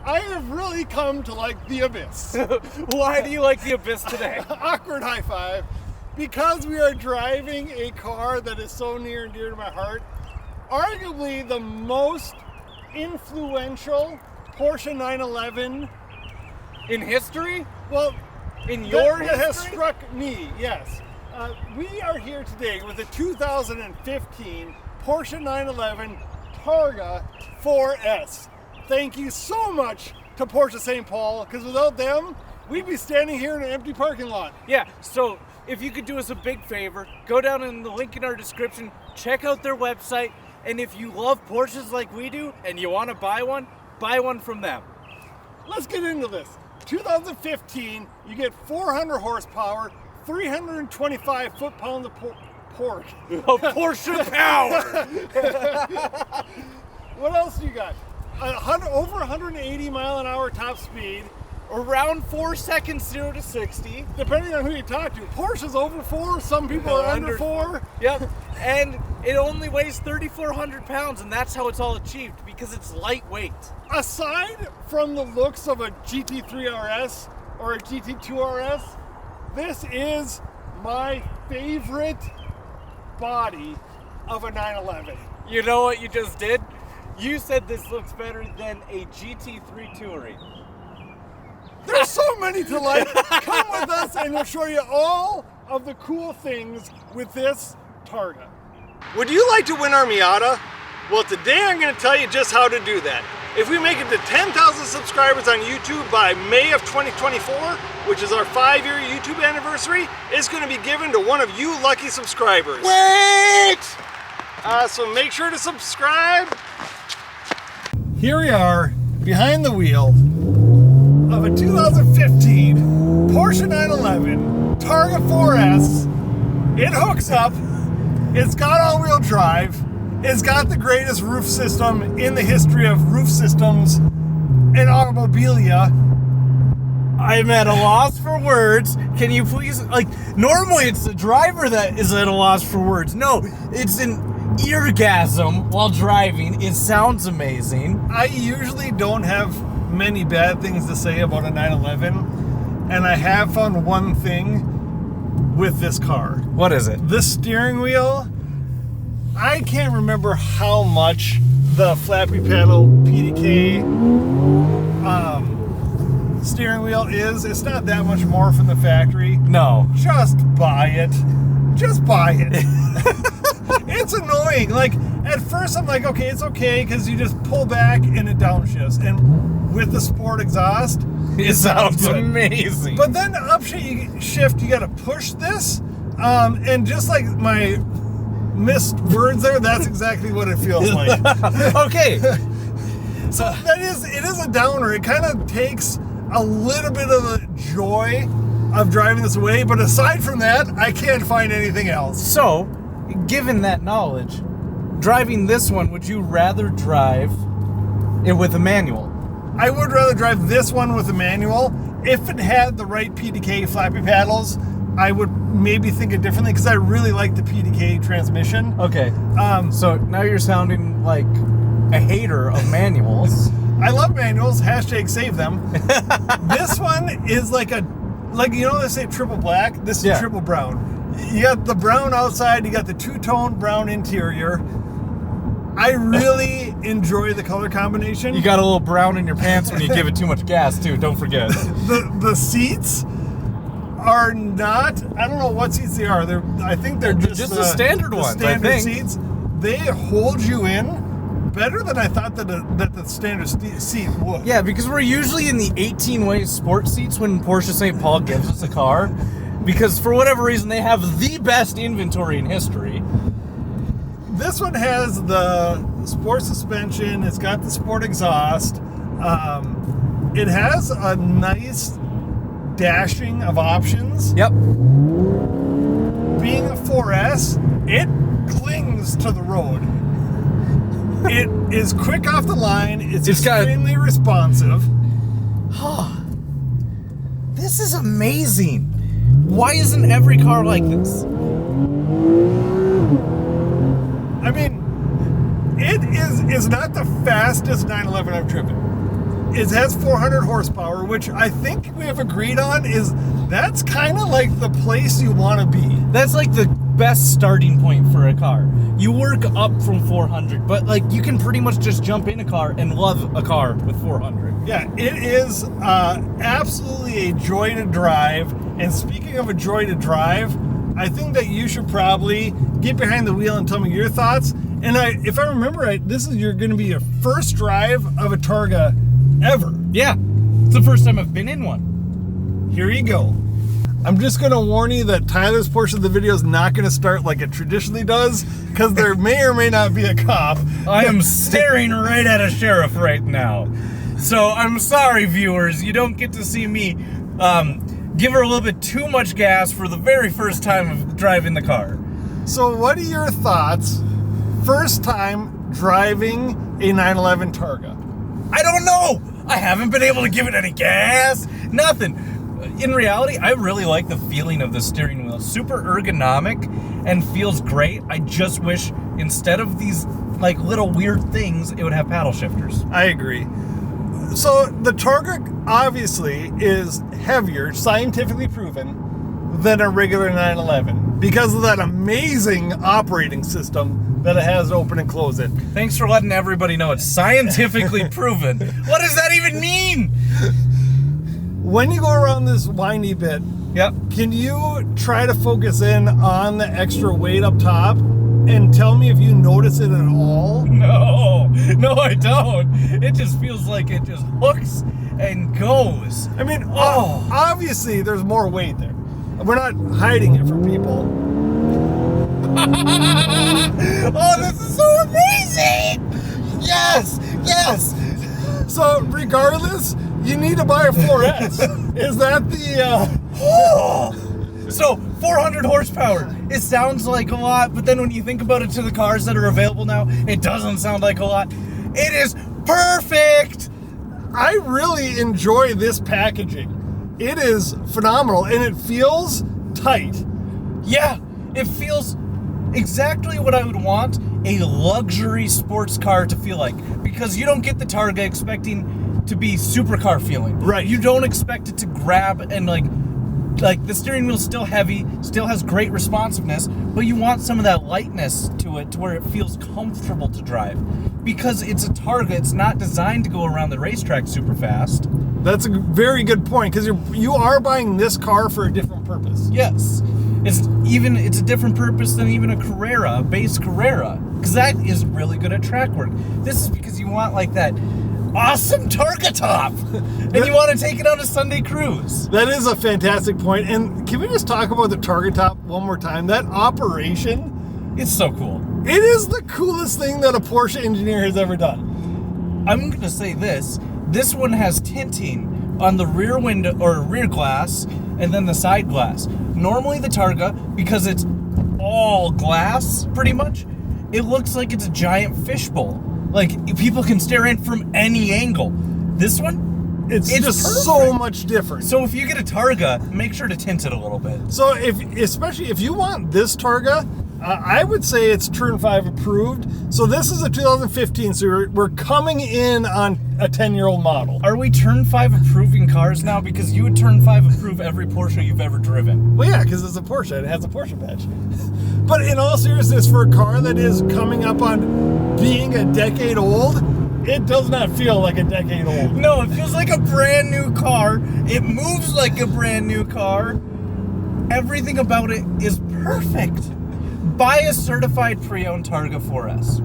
I have really come to like the Abyss. Why do you like the Abyss today? Awkward high five. Because we are driving a car that is so near and dear to my heart. Arguably the most influential Porsche 911 in history? Well, in your that history? has struck me, yes. We are here today with a 2015 Porsche 911 Targa 4S. Thank you so much to Porsche St. Paul, because without them, we'd be standing here in an empty parking lot. Yeah, so if you could do us a big favor, go down in the link in our description, check out their website, and if you love Porsches like we do and you want to buy one from them. Let's get into this. 2015, you get 400 horsepower, 325 foot-pounds of pork. Porsche power! What else do you got? Over 180 mile an hour top speed. Around 4 seconds 0 to 60. Depending on who you talk to. Porsche's over 4, some people are under 4. Yep, and it only weighs 3,400 pounds, and that's how it's all achieved, because it's lightweight. Aside from the looks of a GT3 RS or a GT2 RS, this is my favorite body of a 911. You know what you just did? You said this looks better than a GT3 Touring. There's so many to like. Come with us and we'll show you all of the cool things with this Targa. Would you like to win our Miata? Well, today I'm going to tell you just how to do that. If we make it to 10,000 subscribers on YouTube by May of 2024, which is our 5-year YouTube anniversary, it's going to be given to one of you lucky subscribers. Wait! So make sure to subscribe. Here we are, behind the wheel of a 2015 Porsche 911 Targa 4S. It hooks up, it's got all-wheel drive, it's got the greatest roof system in the history of roof systems and automobilia. I'm at a loss for words. Can you please, normally it's the driver that is at a loss for words. No, it's an eargasm while driving. It sounds amazing. I usually don't have many bad things to say about a 911, and I have found one thing with this car. What is it? The steering wheel. I can't remember how much the flappy pedal PDK steering wheel is. It's not that much more from the factory. No. Just buy it. Just buy it. It's annoying. At first I'm like, okay, it's okay, because you just pull back and it downshifts. And with the sport exhaust, it sounds amazing. But then the upshift, you got to push this. And just like my missed words there, that's exactly what it feels like. Okay. So it is a downer. It kind of takes a little bit of the joy of driving this away, but aside from that, I can't find anything else. So, given that knowledge, driving this one, would you rather drive it with a manual? I would rather drive this one with a manual. If it had the right PDK flappy paddles, I would maybe think it differently, because I really like the PDK transmission. Okay. So now you're sounding like a hater of manuals. I love manuals. # save them. This one is they say triple black. This is triple brown. You got the brown outside. You got the two-tone brown interior. I really enjoy the color combination. You got a little brown in your pants when you give it too much gas too. Don't forget. The seats are not. I don't know what seats they are. I think they're just the standard ones. Standard I think. seats. They hold you in better than I thought that the standard seat would. Yeah, because we're usually in the 18-way sport seats when Porsche St. Paul gives us a car, because for whatever reason they have the best inventory in history. This one has the sport suspension. It's got the sport exhaust. It has a nice dashing of options. Yep. Being a 4S, it clings to the road. It is quick off the line. It's extremely responsive. This is amazing. Why isn't every car like this? I mean, it is not the fastest 911 I've driven. it has 400 horsepower, which I think we have agreed on that's kind of like the place you want to be. That's like the best starting point for a car. You work up from 400, but like you can pretty much just jump in a car and love a car with 400. Yeah, it is absolutely a joy to drive. And speaking of a joy to drive, I think that you should probably get behind the wheel and tell me your thoughts. And if I remember right, this is going to be your first drive of a Targa ever. Yeah, it's the first time I've been in one. Here you go. I'm just going to warn you that Tyler's portion of the video is not going to start like it traditionally does, because there may or may not be a cop. I am staring right at a sheriff right now. So I'm sorry, viewers, you don't get to see me give her a little bit too much gas for the very first time of driving the car. So what are your thoughts, first time driving a 911 Targa? I don't know. I haven't been able to give it any gas, nothing. In reality, I really like the feeling of the steering wheel. Super ergonomic and feels great. I just wish instead of these like little weird things, it would have paddle shifters. I agree. So the Targa obviously is heavier, scientifically proven, than a regular 911 because of that amazing operating system that it has to open and close it. Thanks for letting everybody know it's scientifically proven. What does that even mean? When you go around this windy bit, yep, can you try to focus in on the extra weight up top and tell me if you notice it at all? No, I don't. It just feels like it just hooks and goes. I mean, obviously there's more weight there. We're not hiding it from people. Oh, this is so amazing! Yes! So regardless, you need to buy a 4S. Is that the... So, 400 horsepower. It sounds like a lot, but then when you think about it to the cars that are available now, it doesn't sound like a lot. It is perfect! I really enjoy this packaging. It is phenomenal, and it feels tight. Yeah, it feels exactly what I would want a luxury sports car to feel like. Because you don't get the Targa expecting to be supercar feeling. Right. You don't expect it to grab and like the steering wheel's still heavy, still has great responsiveness, but you want some of that lightness to it to where it feels comfortable to drive. Because it's a Targa, it's not designed to go around the racetrack super fast. That's a very good point, because you are buying this car for a different purpose. Yes. It's a different purpose than even a Carrera, a base Carrera. Because that is really good at track work. This is because you want like that awesome Targa top, and you want to take it on a Sunday cruise. That is a fantastic point. And can we just talk about the Targa top one more time? That operation, it's so cool. It is the coolest thing that a Porsche engineer has ever done. I'm going to say this one has tinting on the rear window or rear glass and then the side glass. Normally the Targa, because it's all glass pretty much, it looks like it's a giant fishbowl. Like, people can stare in from any angle. This one, it's just perfect. So much different. So if you get a Targa, make sure to tint it a little bit. So especially if you want this Targa, I would say it's Turn 5 approved. So this is a 2015, so we're coming in on a 10-year-old model. Are we Turn 5 approving cars now? Because you would Turn 5 approve every Porsche you've ever driven. Well, yeah, because it's a Porsche. It has a Porsche badge. But in all seriousness, for a car that is coming up on being a decade old, it does not feel like a decade old. No, it feels like a brand new car. It moves like a brand new car. Everything about it is perfect. Buy a certified pre-owned Targa 4S.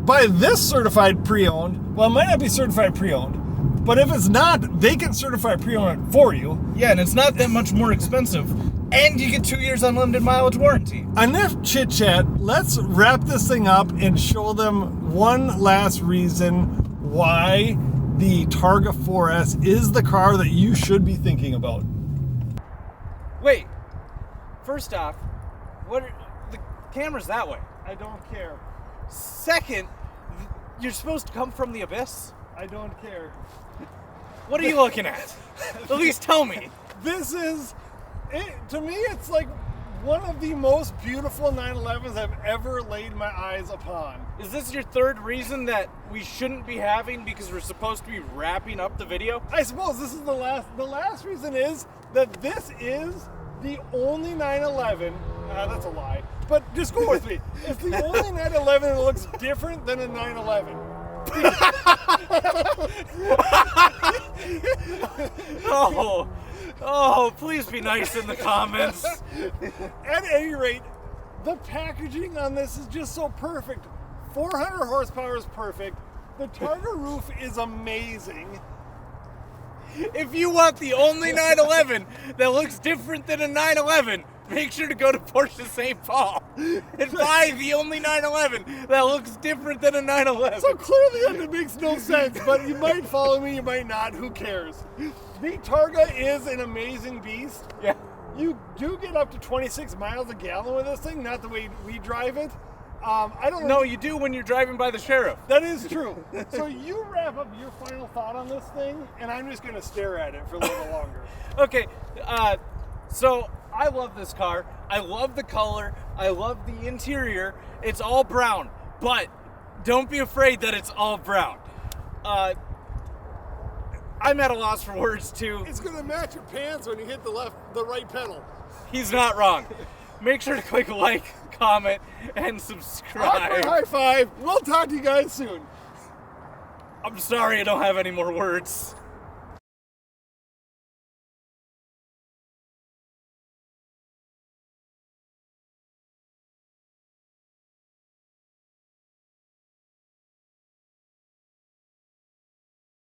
Buy this certified pre-owned. Well, it might not be certified pre-owned, but if it's not, they can certify pre-owned it for you. Yeah, and it's not that much more expensive. And you get 2 years unlimited mileage warranty. Enough chit-chat. Let's wrap this thing up and show them one last reason why the Targa 4S is the car that you should be thinking about. Wait. First off, the camera's that way. I don't care. Second, you're supposed to come from the abyss. I don't care. What are you looking at? At least tell me. This is... to me, it's like one of the most beautiful 911s I've ever laid my eyes upon. Is this your third reason that we shouldn't be having because we're supposed to be wrapping up the video? I suppose this is the last. The last reason is that this is the only 911. That's a lie. But just go with me. It's the only 911 that looks different than a 911. Oh, please be nice in the comments. At any rate, the packaging on this is just so perfect. 400 horsepower is perfect. The Targa roof is amazing. If you want the only 911 that looks different than a 911, make sure to go to Porsche St. Paul and buy the only 911 that looks different than a 911. So clearly that makes no sense, but you might follow me, you might not, who cares? The Targa is an amazing beast. Yeah. You do get up to 26 miles a gallon with this thing, not the way we drive it. I don't know. No, you do when you're driving by the sheriff. That is true. So you wrap up your final thought on this thing, and I'm just going to stare at it for a little longer. Okay, so I love this car. I love the color. I love the interior. It's all brown, but don't be afraid that it's all brown. I'm at a loss for words too. It's going to match your pants when you hit the right pedal. He's not wrong. Make sure to click like, comment, and subscribe. High five. We'll talk to you guys soon. I'm sorry I don't have any more words.